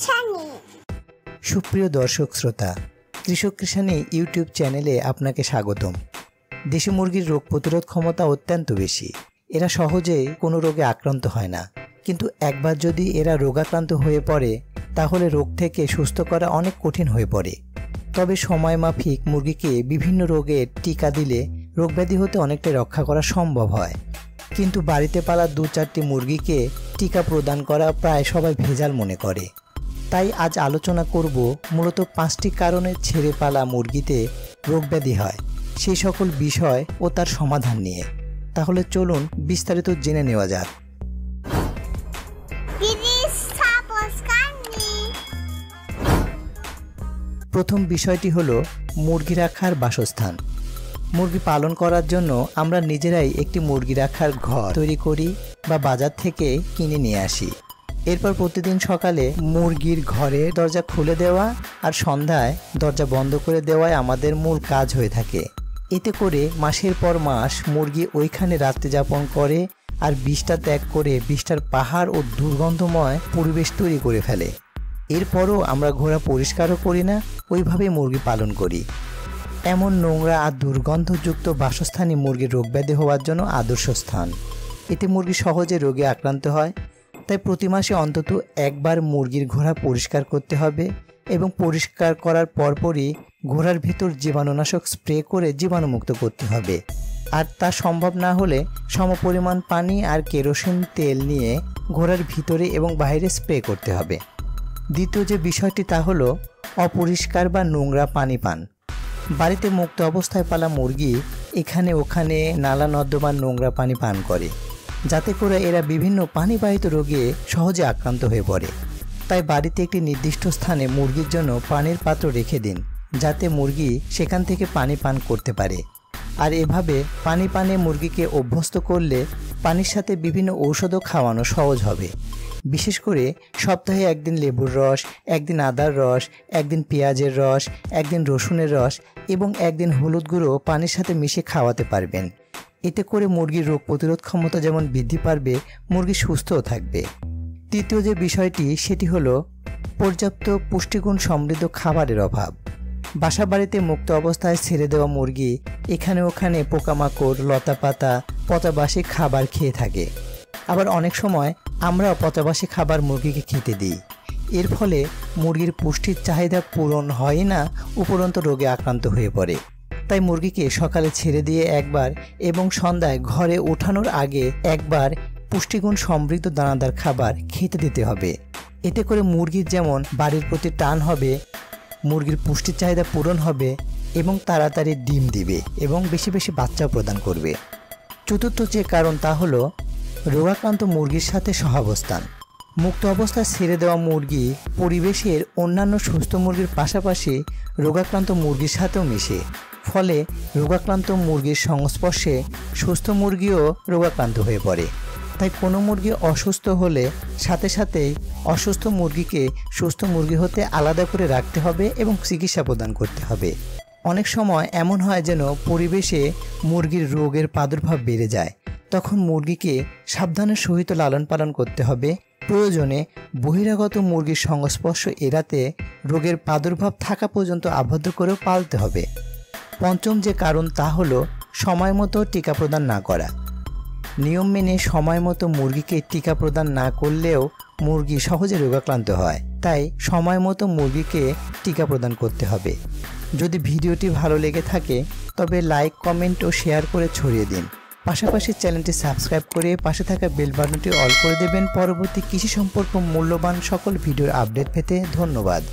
কৃষানি। সুপ্রিয় দর্শক শ্রোতা, কৃষক কৃষানি ইউটিউব চ্যানেলে আপনাকে স্বাগতম। দেশি মুরগির রোগ প্রতিরোধ ক্ষমতা অত্যন্ত বেশি। এরা সহজেই কোনো রোগে আক্রান্ত হয় না, কিন্তু একবার যদি এরা রোগাক্রান্ত হয়ে পড়ে তাহলে রোগ থেকে সুস্থ করা অনেক কঠিন হয়ে পড়ে। তবে সময় মাফিক মুরগিকে বিভিন্ন রোগের টিকা দিলে রোগব্যাধি হতে অনেকটাই রক্ষা করা সম্ভব হয়। কিন্তু বাড়িতে পালা ২-৪টি মুরগিকে টিকা প্রদান করা প্রায় সবাই ভেজাল মনে করে। তাই আজ আলোচনা করব মূলত ৫টি কারণে ছেড়ে পালা মুরগিতে রোগব্যাধি হয়, সেই সকল বিষয় ও তার সমাধান নিয়ে। তাহলে চলুন বিস্তারিত জেনে নেওয়া যাক। প্রথম বিষয়টি হলো মুরগি রাখার বাসস্থান। মুরগি পালন করার জন্য আমরা নিজেরাই একটি মুরগি রাখার ঘর তৈরি করি বা বাজার থেকে কিনে নিয়ে আসি। এরপর প্রতিদিন সকালে মুরগির ঘরে দরজা খুলে দেওয়া আর সন্ধ্যায় দরজা বন্ধ করে দেওয়াই আমাদের মূল কাজ হয়ে থাকে। এতে করে মাসের পর মাস মুরগি ওইখানে রাত্রি যাপন করে আর বিষ্ঠা ত্যাগ করে বিষ্ঠার পাহাড় ও দুর্গন্ধময় পরিবেশ তৈরি করে ফেলে। এরপরও আমরা ঘোড়া পরিষ্কারও করি না, ওইভাবে মুরগি পালন করি। এমন নোংরা আর দুর্গন্ধযুক্ত বাসস্থানই মুরগির রোগব্যাধি হওয়ার জন্য আদর্শ স্থান। এতে মুরগি সহজে রোগে আক্রান্ত হয়। তাই প্রতি মাসে অন্তত একবার মুরগির ঘোড়া পরিষ্কার করতে হবে এবং পরিষ্কার করার পরপরই ঘোড়ার ভিতর জীবাণুনাশক স্প্রে করে জীবাণুমুক্ত করতে হবে। আর তা সম্ভব না হলে সমপরিমাণ পানি আর কেরোসিন তেল নিয়ে ঘোড়ার ভিতরে এবং বাইরে স্প্রে করতে হবে। দ্বিতীয় যে বিষয়টি তা হলো অপরিষ্কার বা নোংরা পানি পান। বাড়িতে মুক্ত অবস্থায় পালা মুরগি এখানে ওখানে নালা নর্দমার নোংরা পানি পান করে, যাতে করে এরা বিভিন্ন পানিবাহিত রোগে সহজে আক্রান্ত হয়ে পড়ে। তাই বাড়িতে একটি নির্দিষ্ট স্থানে মুরগির জন্য পানির পাত্র রেখে দিন, যাতে মুরগি সেখান থেকে পানি পান করতে পারে। আর এভাবে পানি পানে মুরগিকে অভ্যস্ত করলে পানির সাথে বিভিন্ন ঔষধও খাওয়ানো সহজ হবে। বিশেষ করে সপ্তাহে একদিন লেবুর রস, একদিন আদার রস, একদিন পেঁয়াজের রস, একদিন রসুনের রস এবং একদিন হলুদ গুঁড়ো পানির সাথে মিশিয়ে খাওয়াতে পারবেন। এতে করে মুরগির রোগ প্রতিরোধ ক্ষমতা যেমন বৃদ্ধি পাবে, মুরগি সুস্থও থাকবে। তৃতীয় যে বিষয়টি সেটি হলো পর্যাপ্ত পুষ্টিগুণ সমৃদ্ধ খাবারের অভাব। বাসা বাড়িতে মুক্ত অবস্থায় ছেড়ে দেওয়া মুরগি এখানে ওখানে পোকামাকড়, লতাপাতা, পচাবাসি খাবার খেয়ে থাকে। আবার অনেক সময় আমরাও পচাবাসি খাবার মুরগিকে খেতে দিই। এর ফলে মুরগির পুষ্টির চাহিদা পূরণ হয় না, উপরন্ত রোগে আক্রান্ত হয়ে পড়ে। তাই মুরগিকে সকালে ছেড়ে দিয়ে একবার এবং সন্ধ্যায় ঘরে ওঠানোর আগে একবার পুষ্টিগুণ সমৃদ্ধ দানাদার খাবার খেতে দিতে হবে। এতে করে মুরগির যেমন বাড়ির প্রতি টান হবে, মুরগির পুষ্টির চাহিদা পূরণ হবে এবং তাড়াতাড়ি ডিম দিবে এবং বেশি বেশি বাচ্চাও প্রদান করবে। চতুর্থ যে কারণ তা হলো রোগাক্রান্ত মুরগির সাথে সহাবস্থান। মুক্ত অবস্থায় ছেড়ে দেওয়া মুরগি পরিবেশের অন্যান্য সুস্থ মুরগির পাশাপাশি রোগাক্রান্ত মুরগির সাথেও মিশে। ফলে রোগাক্রান্ত মুরগির সংস্পর্শে সুস্থ মুরগিও রোগাক্রান্ত হয়ে পড়ে। তাই কোনো মুরগি অসুস্থ হলে সাথে সাথেই অসুস্থ মুরগিকে সুস্থ মুরগি হতে আলাদা করে রাখতে হবে এবং চিকিৎসা প্রদান করতে হবে। অনেক সময় এমন হয় যেন পরিবেশে মুরগির রোগের প্রাদুর্ভাব বেড়ে যায়, তখন মুরগিকে সাবধানের সহিত লালন পালন করতে হবে। প্রয়োজনে বহিরাগত মুরগির সংস্পর্শ এড়াতে রোগের প্রাদুর্ভাব থাকা পর্যন্ত আবদ্ধ করেও পালতে হবে। পঞ্চম যে কারণ তা হলো সময় মতো টিকা প্রদান না করা। নিয়ম মেনে সময় মতো মুরগিকে টিকা প্রদান না করলেও মুরগি সহজে রোগাক্রান্ত হয়। তাই সময় মতো মুরগিকে টিকা প্রদান করতে হবে। যদি ভিডিওটি ভালো লেগে থাকে তবে লাইক, কমেন্ট ও শেয়ার করে ছড়িয়ে দিন। পাশাপাশি চ্যানেলটি সাবস্ক্রাইব করে পাশে থাকা বেল বাটনটি অল করে দেবেন পরবর্তী কৃষি সম্পর্ক মূল্যবান সকল ভিডিওর আপডেট পেতে। ধন্যবাদ।